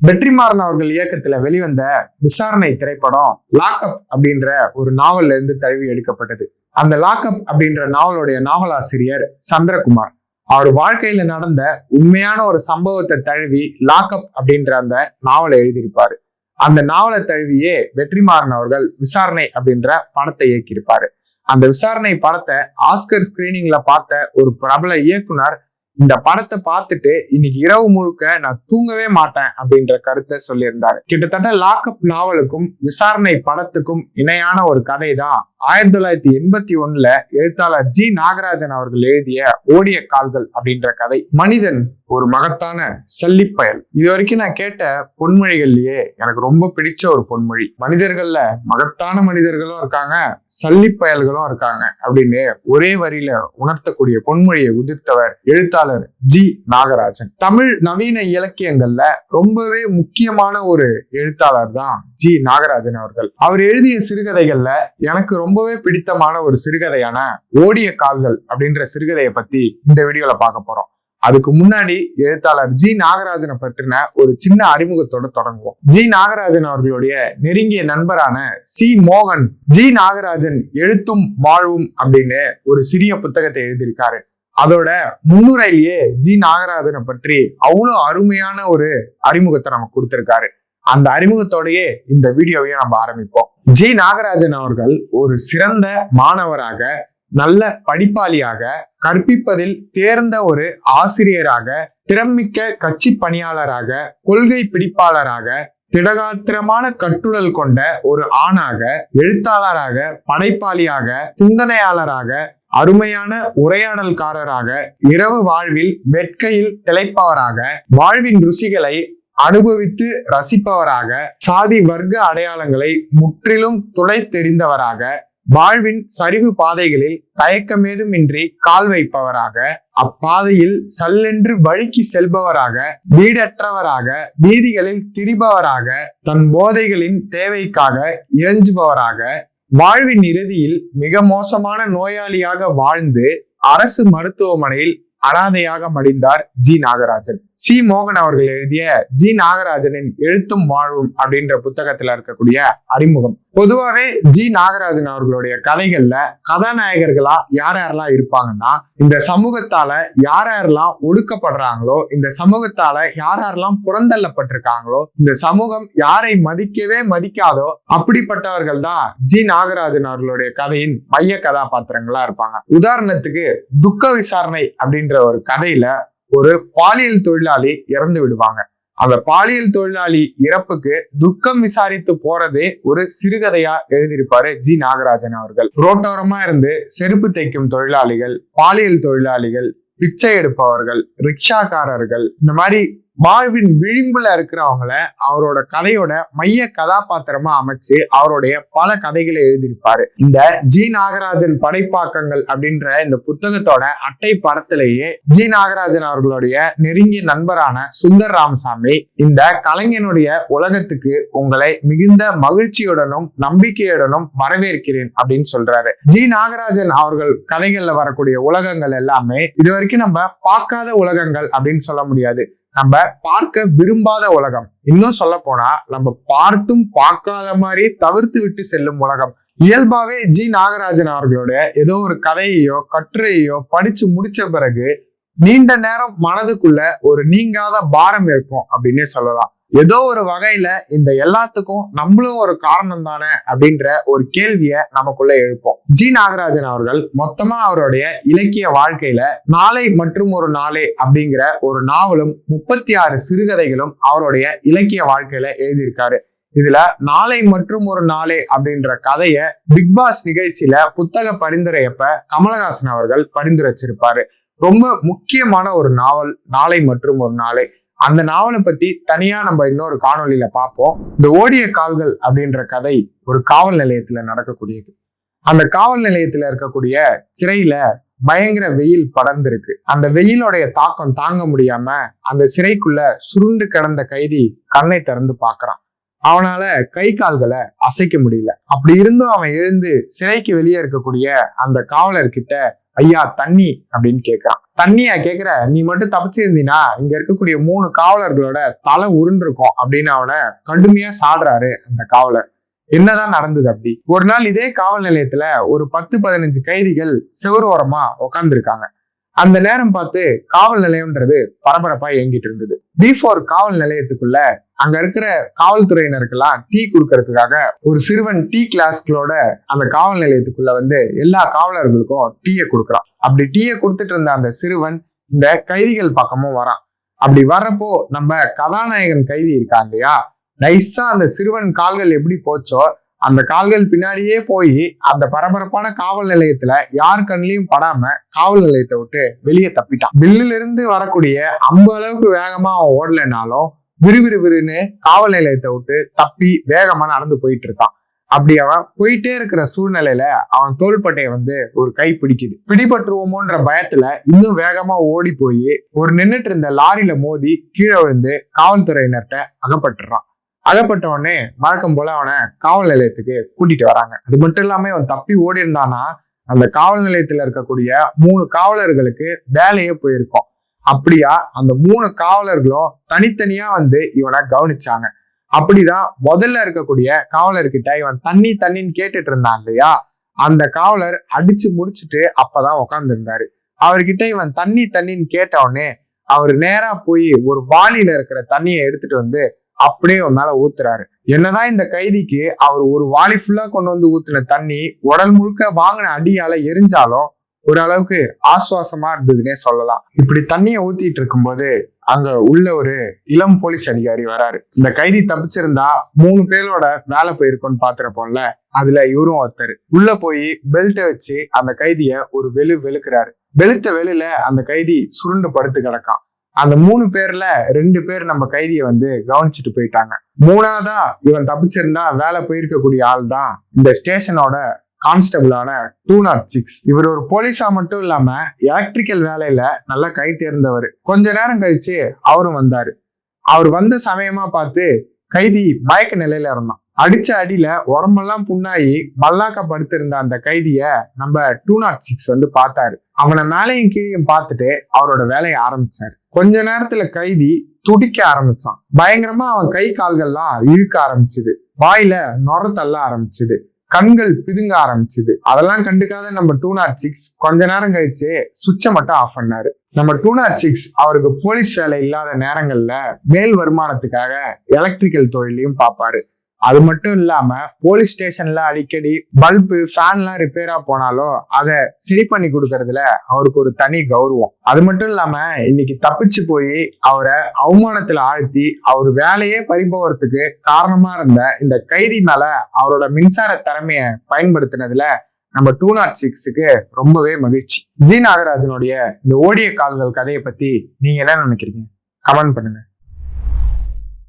வெற்றிமாறன் அவர்கள் இயக்கத்துல வெளிவந்த விசாரணை திரைப்படம் லாக்அப் அப்படின்ற ஒரு நாவல்ல இருந்து தழுவி எடுக்கப்பட்டது. அந்த லாக்அப் அப்படின்ற நாவலுடைய நாவலாசிரியர் சந்திரகுமார். அவர் வாழ்க்கையில நடந்த உண்மையான ஒரு சம்பவத்தை தழுவி லாக்அப் அப்படின்ற அந்த நாவலை எழுதியிருப்பாரு. அந்த நாவலை தழுவியே வெற்றிமாறன் அவர்கள் விசாரணை அப்படின்ற படத்தை இயக்கியிருப்பாரு. அந்த விசாரணை படத்தை ஆஸ்கர் ஸ்கிரீனிங்ல பார்த்த ஒரு பிரபல இயக்குனர் இந்த படத்தை பார்த்துட்டு இன்னைக்கு இரவு முழுக்க நான் தூங்கவே மாட்டேன் அப்படின்ற கருத்தை சொல்லியிருந்தாரு. கிட்டத்தட்ட லாக்அப் நாவலுக்கும் விசாரணை படத்துக்கும் இணையான ஒரு கதை தான் 1981 எழுத்தாளர் ஜி நாகராஜன் அவர்கள் எழுதிய ஓடிய கால்கள் அப்படின்ற கதை. மனிதன் ஒரு மகத்தான சல்லிப்பயல். இது வரைக்கும் நான் கேட்ட பொன்மொழிகள்லயே எனக்கு ரொம்ப பிடிச்ச ஒரு பொன்மொழி. மனிதர்கள்ல மகத்தான மனிதர்களும் இருக்காங்க, சல்லிப்பயல்களும் இருக்காங்க அப்படின்னு ஒரே வரியில உணர்த்தக்கூடிய பொன்மொழியை உதிர்த்தவர் எழுத்தாளர் ஜி நாகராஜன். தமிழ் நவீன இலக்கியங்கள்ல ரொம்பவே முக்கியமான ஒரு எழுத்தாளர் தான் ஜி நாகராஜன் அவர்கள். அவர் எழுதிய சிறுகதைகள்ல எனக்கு ரொம்பவே பிடித்தமான ஒரு சிறுகதையான ஓடிய கால்கள் அப்படின்ற சிறுகதையை பத்தி இந்த வீடியோல பார்க்க போறோம். அதுக்கு முன்னாடி எழுத்தாளர் ஜி நாகராஜனை பற்றின ஒரு சின்ன அறிமுகத்தோட தொடங்குவோம். ஜி நாகராஜன் அவர்களுடைய நெருங்கிய நண்பரான சி மோகன் ஜி நாகராஜன் எழுத்தும் வாழ்வும் அப்படின்னு ஒரு சிறிய புத்தகத்தை எழுதியிருக்காரு. அதோட முன்னுரையிலேயே ஜி நாகராஜனை பற்றி அவ்வளவு அருமையான ஒரு அறிமுகத்தை நமக்கு கொடுத்திருக்காரு. அந்த அறிமுகத்தோடயே இந்த வீடியோவையும் நம்ம ஆரம்பிப்போம். ஜி நாகராஜன் அவர்கள் ஒரு சிறந்த மாணவராக, நல்ல படிப்பாளியாக, கற்பிப்பதில் தேர்ந்த ஒரு ஆசிரியராக, திறமிக்க கட்சி பணியாளராக, கொள்கை பிடிப்பாளராக, திடகாத்திரமான கட்டுடல் கொண்ட ஒரு ஆணாக, எழுத்தாளராக, படைப்பாளியாக, சிந்தனையாளராக, அருமையான உரையாடல்காரராக, இரவு வாழ்வில் வெட்கையில் திளைப்பவராக, வாழ்வின் ருசிகளை அனுபவித்து ரசிப்பவராக, சாதி வர்க்க அடையாளங்களை முற்றிலும் துடை தெரிந்தவராக, வாழ்வின் சரிவு பாதைகளில் தயக்கமேதுமின்றி கால் வைப்பவராக, அப்பாதையில் சல்லென்று வழுக்கி செல்பவராக, வீடற்றவராக, வீதிகளில் திரிபவராக, தன் போதைகளின் தேவைக்காக இறைஞ்சுபவராக, வாழ்வின் இறுதியில் மிக மோசமான நோயாளியாக வாழ்ந்து அரசு மருத்துவமனையில் அனாதையாக மடிந்தார் ஜி நாகராஜன். சி மோகன் அவர்கள் எழுதிய ஜி நாகராஜனின் எழுத்தும் வாழ்வும் அப்படின்ற புத்தகத்துல இருக்கக்கூடிய அறிமுகம். பொதுவாகவே ஜி நாகராஜன் அவர்களுடைய கதைகள்ல கதாநாயகர்களா யாரெல்லாம் இருப்பாங்கன்னா, இந்த சமூகத்தால யாரெல்லாம் ஒடுக்கப்படுறாங்களோ, இந்த சமூகத்தால யாரெல்லாம் புறந்தள்ளப்பட்டிருக்காங்களோ, இந்த சமூகம் யாரை மதிக்கவே மதிக்காதோ அப்படிப்பட்டவர்கள் தான் ஜி நாகராஜன் அவர்களுடைய கதையின் மைய கதாபாத்திரங்களா இருப்பாங்க. உதாரணத்துக்கு துக்க விசாரணை அப்படின்ற ஒரு கதையில ஒரு பாலியல் தொழிலாளி இறந்து விடுவாங்க. அந்த பாலியல் தொழிலாளி இறப்புக்கு துக்கம் விசாரித்து போறதே ஒரு சிறுகதையா எழுதியிருப்பாரு ஜி நாகராஜன் அவர்கள். ரோட்டோரமா இருந்து செருப்பு தைக்கும் தொழிலாளிகள், பாலியல் தொழிலாளிகள், பிச்சை எடுப்பவர்கள், ரிக்ஷாக்காரர்கள், இந்த மாதிரி வாழ்வின் விளிம்புல இருக்கிறவங்கள அவரோட கதையோட மைய கதாபாத்திரமா அமைச்சு அவருடைய பல கதைகளை எழுதியிருப்பாரு. இந்த ஜி நாகராஜன் படைப்பாக்கங்கள் அப்படின்ற இந்த புத்தகத்தோட அட்டை படத்திலேயே ஜி நாகராஜன் அவர்களுடைய நெருங்கிய நண்பரான சுந்தர் ராமசாமி இந்த கலைஞனுடைய உலகத்துக்கு உங்களை மிகுந்த மகிழ்ச்சியுடனும் நம்பிக்கையுடனும் வரவேற்கிறேன் அப்படின்னு சொல்றாரு. ஜி நாகராஜன் அவர்கள் கதைகள்ல வரக்கூடிய உலகங்கள் எல்லாமே இது வரைக்கும் நம்ம பார்க்காத உலகங்கள் அப்படின்னு சொல்ல முடியாது. நம்ம பார்க்க விரும்பாத உலகம், இன்னும் சொல்ல போனா நம்ம பார்த்தும் பார்க்காத மாதிரி தவிர்த்து விட்டு செல்லும் உலகம். இயல்பாவே ஜி நாகராஜன் அவர்களுடைய ஏதோ ஒரு கதையையோ கட்டுரையோ படிச்சு முடிச்ச பிறகு நீண்ட நேரம் மனதுக்குள்ள ஒரு நீங்காத பாரம் இருக்கும் அப்படின்னே சொல்லலாம். ஏதோ ஒரு வகையில இந்த எல்லாத்துக்கும் நம்மளும் ஒரு காரணம் தானே அப்படின்ற ஒரு கேள்விய நமக்குள்ள எழுப்போம். ஜி நாகராஜன் அவர்கள் மொத்தமா அவருடைய இலக்கிய வாழ்க்கையில நாளை மற்றும் ஒரு நாளே அப்படிங்கிற ஒரு நாவலும் 36 சிறுகதைகளும் அவருடைய இலக்கிய வாழ்க்கையில எழுதியிருக்காரு. இதுல நாளை மற்றும் ஒரு நாளே அப்படின்ற கதைய பிக் பாஸ் நிகழ்ச்சியில புத்தக பரிந்துரையப்ப கமலஹாசன் அவர்கள் பரிந்துரைச்சிருப்பாரு. ரொம்ப முக்கியமான ஒரு நாவல் நாளை மற்றும் ஒரு நாளே. அந்த நாவலை பத்தி தனியா நம்ம இன்னொரு காணொலியில பார்ப்போம். இந்த ஓடிய கால்கள் அப்படின்ற கதை ஒரு காவல் நிலையத்துல நடக்கக்கூடியது. அந்த காவல் நிலையத்துல இருக்கக்கூடிய சிறையில பயங்கர வெயில் படர்ந்திருக்கு. அந்த வெயிலோடைய தாக்கம் தாங்க முடியாம அந்த சிறைக்குள்ள சுருண்டு கிடந்த கைதி கண்ணை திறந்து பாக்குறான். அவனால கை கால்களை அசைக்க முடியல. அப்படி இருந்தும் அவன் எழுந்து சிறைக்கு வெளியே இருக்கக்கூடிய அந்த காவலர்கிட்ட ஐயா தண்ணி அப்படின்னு கேட்கிறான். தண்ணியா கேக்குற, நீ மட்டும் தப்பிச்சிருந்தீனா இங்க இருக்கக்கூடிய 3 காவலர்களோட தலை உருண்டிருக்கும் அப்படின்னு அவனை கடுமையா சாடுறாரு அந்த காவலர். என்னதான் நடந்தது அப்படி? ஒரு நாள் இதே காவல் நிலையத்துல ஒரு 10-15 கைதிகள் செவ்வறு ஓரமா உட்கார்ந்துருக்காங்க. அந்த நேரம் பார்த்து காவல் நிலையம்ன்றது பரபரப்பா இயங்கிட்டு இருந்தது. B4 காவல் நிலையத்துக்குள்ள அங்க இருக்கிற காவல்துறையினருக்கெல்லாம் டீ கொடுக்கறதுக்காக ஒரு சிறுவன் டீ கிளாஸ்களோட அந்த காவல் நிலையத்துக்குள்ள வந்து எல்லா காவலர்களுக்கும் டீயை கொடுக்குறான். அப்படி டீயை கொடுத்துட்டு இருந்த அந்த சிறுவன் இந்த கைதிகள் பக்கமும் வரான். அப்படி வர்றப்போ நம்ம கதாநாயகன் கைதி இருக்காங்க இல்லையா, நைஸா அந்த சிறுவன் கால்கள் எப்படி போச்சோ அந்த கால்கள் பின்னாடியே போய் அந்த பரபரப்பான காவல் நிலையத்துல யார் கண்ணிலையும் படாம காவல் நிலையத்தை விட்டு வெளியே தப்பிட்டான். வில்லுல இருந்து வரக்கூடிய அம்பு அளவுக்கு வேகமா அவன் ஓடலைனாலும் விறுவிறுவிறுன்னு காவல் நிலையத்தை விட்டு தப்பி வேகமா நடந்து போயிட்டு இருக்கான். அப்படி அவன் போயிட்டே இருக்கிற சூழ்நிலையில அவன் தோள்பட்டையை வந்து ஒரு கை பிடிக்குது. பிடிபட்டுருவோமோன்ற பயத்துல இன்னும் வேகமா ஓடி போய் ஒரு நின்றுட்டு இருந்த லாரியில மோதி கீழே விழுந்து காவல்துறையினர்கிட்ட அகப்பட்டுறான். அகப்பட்ட உடனே வழக்கம் போல அவனை காவல் நிலையத்துக்கு கூட்டிட்டு வராங்க. அது மட்டும் இல்லாம அவன் தப்பி ஓடி இருந்தானா அந்த காவல் நிலையத்துல இருக்கக்கூடிய 3 காவலர்களுக்கு வேலையே போயிருக்கும். அப்படியா அந்த 3 காவலர்களும் தனித்தனியா வந்து இவனை கவனிச்சாங்க. அப்படிதான் முதல்ல இருக்கக்கூடிய காவலர்கிட்ட இவன் தண்ணி தண்ணின்னு கேட்டுட்டு இருந்தான் இல்லையா, அந்த காவலர் அடிச்சு முடிச்சுட்டு அப்பதான் உட்கார்ந்து இருந்தாரு. அவர்கிட்ட இவன் தண்ணி தண்ணின்னு கேட்ட உடனே அவர் நேரா போய் ஒரு வாளியில இருக்கிற தண்ணியை எடுத்துட்டு வந்து அப்படியே அவன் மேல ஊத்துறாரு. என்னதான் இந்த கைதிக்கு அவர் ஒரு வாளி ஃபுல்லா கொண்டு வந்து ஊத்துன தண்ணி உடல் முழுக்க வாங்கின அடியால எரிஞ்சாலும் ஓரளவுக்கு ஆசுவாசமா இருந்ததுன்னே சொல்லலாம். இப்படி தண்ணியை ஊத்திட்டு இருக்கும்போது அங்க உள்ள ஒரு இளம் போலீஸ் அதிகாரி வராரு. இந்த கைதி தப்பிச்சிருந்தா 3 பேரோட வேலை போயிருக்கோன்னு பாத்துறப்போம்ல, அதுல இவரும் ஒருத்தர் உள்ள போய் பெல்ட்டை வச்சு அந்த கைதிய ஒரு வெளுக்கிறாரு. வெளுத்த வெளியில அந்த கைதி சுருண்டு படுத்து கிடக்கான். அந்த 3 பேர்ல 2 பேர் நம்ம கைதியை வந்து கவனிச்சுட்டு போயிட்டாங்க. 3ஆவதா இவன் தப்பிச்சிருந்தா வேலை போயிருக்கக்கூடிய ஆள் தான் இந்த ஸ்டேஷனோட கான்ஸ்டபிளான 206. இவர் ஒரு போலீஸா மட்டும் இல்லாம எலக்ட்ரிக்கல் வேலையில நல்லா கை தேர்ந்தவர். கொஞ்ச நேரம் கழிச்சு அவரும் வந்தாரு. அவர் வந்த சமயமா பார்த்து கைதி மயக்க நிலையில இருந்தான். அடிச்ச அடியில உடம்பெல்லாம் புண்ணாயி மல்லாக்க படுத்திருந்த அந்த கைதிய நம்ம 206 வந்து பார்த்தாரு. அவனை மேலையும் கீழையும் பார்த்துட்டு அவரோட வேலையை ஆரம்பிச்சாரு. கொஞ்ச நேரத்துல கைதி துடிக்க ஆரம்பிச்சான். பயங்கரமா அவன் கை கால்கள்லாம் இழுக்க ஆரம்பிச்சுது. வாயில நொர தள்ள ஆரம்பிச்சுது. கண்கள் பிதுங்க ஆரம்பிச்சுது. அதெல்லாம் கண்டுக்காத நம்ம 206 கொஞ்ச நேரம் கழிச்சு சுவிட்சை மட்டும் ஆஃப் பண்ணாரு. நம்ம 206 அவருக்கு போலீஸ் வேலை இல்லாத நேரங்கள்ல மேல் வருமானத்துக்காக எலக்ட்ரிக்கல் தொழிலையும் பார்ப்பாரு. அது மட்டும் இல்லாம போலீஸ் ஸ்டேஷன்ல அடிக்கடி பல்பு ஃபேன்லாம் ரிப்பேரா போனாலும் அதை சரி பண்ணி கொடுக்கறதுல அவருக்கு ஒரு தனி கௌரவம். அது மட்டும் இல்லாம இன்னைக்கு தப்பிச்சு போய் அவரை அவமானத்துல ஆழ்த்தி அவர் வேலையே பறிபோறதுக்கு காரணமா இருந்த இந்த கைதி மேல அவரோட மின்சார திறமைய பயன்படுத்தினதுல நம்ம 206க்கு ரொம்பவே மகிழ்ச்சி. ஜி நாகராஜனுடைய இந்த ஓடிய கால்கள் கதையை பத்தி நீங்க என்ன நினைக்கிறீங்க? கமெண்ட் பண்ணுங்க.